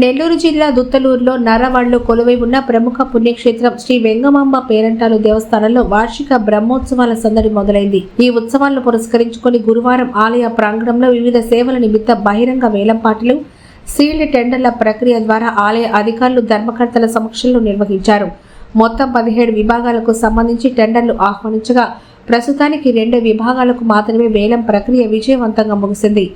నెల్లూరు జిల్లా దుత్తలూరులో నర్రవాడలో కొలువై ఉన్న ప్రముఖ పుణ్యక్షేత్రం శ్రీ వెంగమాంబ పేరంటాలు దేవస్థానంలో వార్షిక బ్రహ్మోత్సవాల సందడి మొదలైంది. ఈ ఉత్సవాలను పురస్కరించుకొని గురువారం ఆలయ ప్రాంగణంలో వివిధ సేవల నిమిత్తం బహిరంగ వేలంపాటలు, సీల్డ్ టెండర్ల ప్రక్రియ ద్వారా ఆలయ అధికారులు ధర్మకర్తల సమక్షంలో నిర్వహించారు. మొత్తం 17 విభాగాలకు సంబంధించి టెండర్లు ఆహ్వానించగా ప్రస్తుతానికి 2 విభాగాలకు మాత్రమే వేలం ప్రక్రియ విజయవంతంగా ముగిసింది.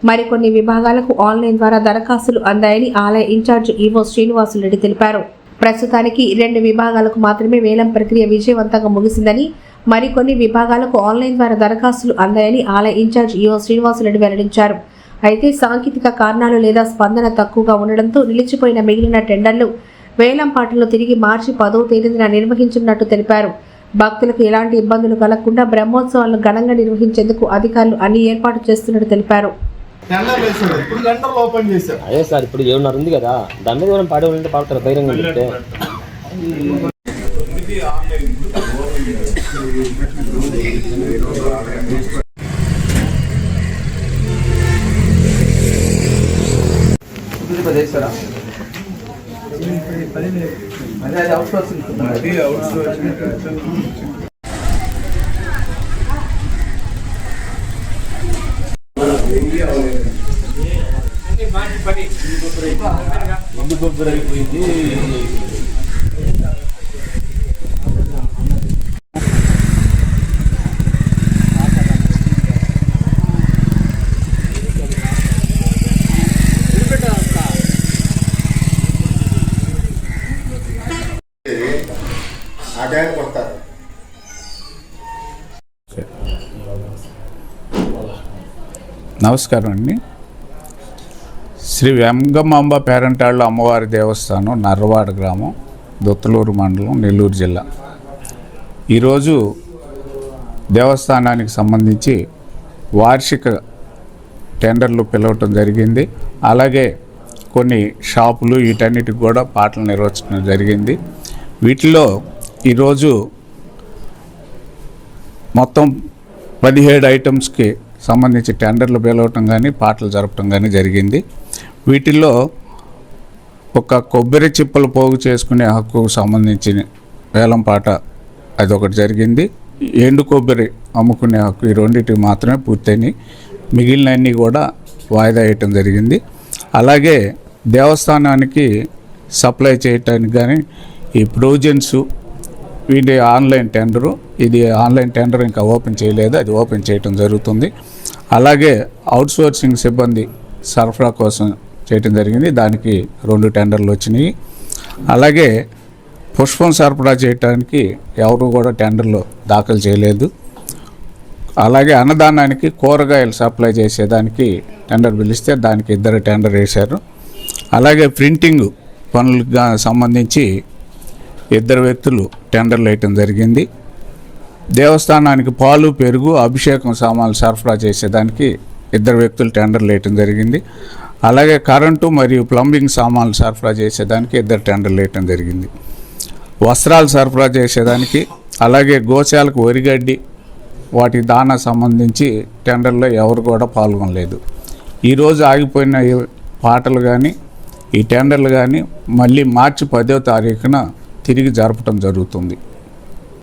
మరికొన్ని విభాగాలకు ఆన్లైన్ ద్వారా దరఖాస్తులు అందాయని ఆలయ ఇన్ఛార్జ్ ఈవో శ్రీనివాసులరెడ్డి తెలిపారు. ప్రస్తుతానికి 2 విభాగాలకు మాత్రమే వేలం ప్రక్రియ విజయవంతంగా ముగిసిందని, మరికొన్ని విభాగాలకు ఆన్లైన్ ద్వారా దరఖాస్తులు అందాయని ఆలయ ఇన్ఛార్జ్ ఈవో శ్రీనివాసులరెడ్డి వెల్లడించారు. అయితే సాంకేతిక కారణాలు లేదా స్పందన తక్కువగా ఉండడంతో నిలిచిపోయిన మిగిలిన టెండర్లు వేలం పాటలు తిరిగి మార్చి 10వ తేదీన నిర్వహించనున్నట్టు తెలిపారు. భక్తులకు ఎలాంటి ఇబ్బందులు కలగకుండా బ్రహ్మోత్సవాలను ఘనంగా నిర్వహించేందుకు అధికారులు అన్ని ఏర్పాటు చేస్తున్నట్టు తెలిపారు. అదే సార్, ఇప్పుడు ఏమన్నారు ఉంది కదా, దాని మీద మనం పాడేవాళ్ళంటే పాడతారు ధైర్యంగా ఉంటే. ముందు కొబ్బరి అయిపోయింది. నమస్కారం అండి. శ్రీ వెంగమాంబ పేరంటాళ్ళ అమ్మవారి దేవస్థానం, నర్రవాడ గ్రామం, దుత్తలూరు మండలం, నెల్లూరు జిల్లా. ఈరోజు దేవస్థానానికి సంబంధించి వార్షిక టెండర్లు పిలవటం జరిగింది. అలాగే కొన్ని షాపులు వీటన్నిటికి కూడా పాటలు నిర్వహించడం జరిగింది. వీటిలో ఈరోజు మొత్తం 17 ఐటమ్స్కి సంబంధించి టెండర్లు పిలవటం కానీ పాటలు జరపటం కానీ జరిగింది. వీటిల్లో ఒక కొబ్బరి చిప్పలు పోగు చేసుకునే హక్కుకు సంబంధించిన వేలంపాట అదొకటి జరిగింది. ఎండు కొబ్బరి అమ్ముకునే హక్కు, ఈ రెండింటికి మాత్రమే పూర్తయినాయి. మిగిలినన్నీ కూడా వాయిదా వేయటం జరిగింది. అలాగే దేవస్థానానికి సప్లై చేయటానికి కానీ ఈ ప్రొవిజన్స్, వీటి ఆన్లైన్ టెండరు, ఇది ఆన్లైన్ టెండర్ ఇంకా ఓపెన్ చేయలేదు, అది ఓపెన్ చేయటం జరుగుతుంది. అలాగే అవుట్సోర్సింగ్ సిబ్బంది సరఫరా కోసం చేయటం జరిగింది, దానికి 2 టెండర్లు వచ్చినాయి. అలాగే పుష్పం సరఫరా చేయడానికి ఎవరు కూడా టెండర్లు దాఖలు చేయలేదు. అలాగే అన్నదానానికి కూరగాయలు సప్లై చేసేదానికి టెండర్ పిలిస్తే దానికి 2 టెండర్ వేశారు. అలాగే ప్రింటింగ్ పనులకు సంబంధించి 2 వ్యక్తులు టెండర్లు వేయటం జరిగింది. దేవస్థానానికి పాలు, పెరుగు, అభిషేకం సామాన్లు సరఫరా చేసేదానికి 2 వ్యక్తులు టెండర్లు వేయటం జరిగింది. అలాగే కరెంటు మరియు ప్లంబింగ్ సామాన్లు సరఫరా చేసేదానికి 2 టెండర్లు వేయటం జరిగింది. వస్త్రాలు సరఫరా చేసేదానికి, అలాగే గోశాలకు వరిగడ్డి వాటి దానా సంబంధించి టెండర్లో ఎవరు కూడా పాల్గొనలేదు. ఈరోజు ఆగిపోయిన ఈ పాటలు కానీ ఈ టెండర్లు కానీ మళ్ళీ మార్చి 10వ తారీఖున తిరిగి జరపడం జరుగుతుంది.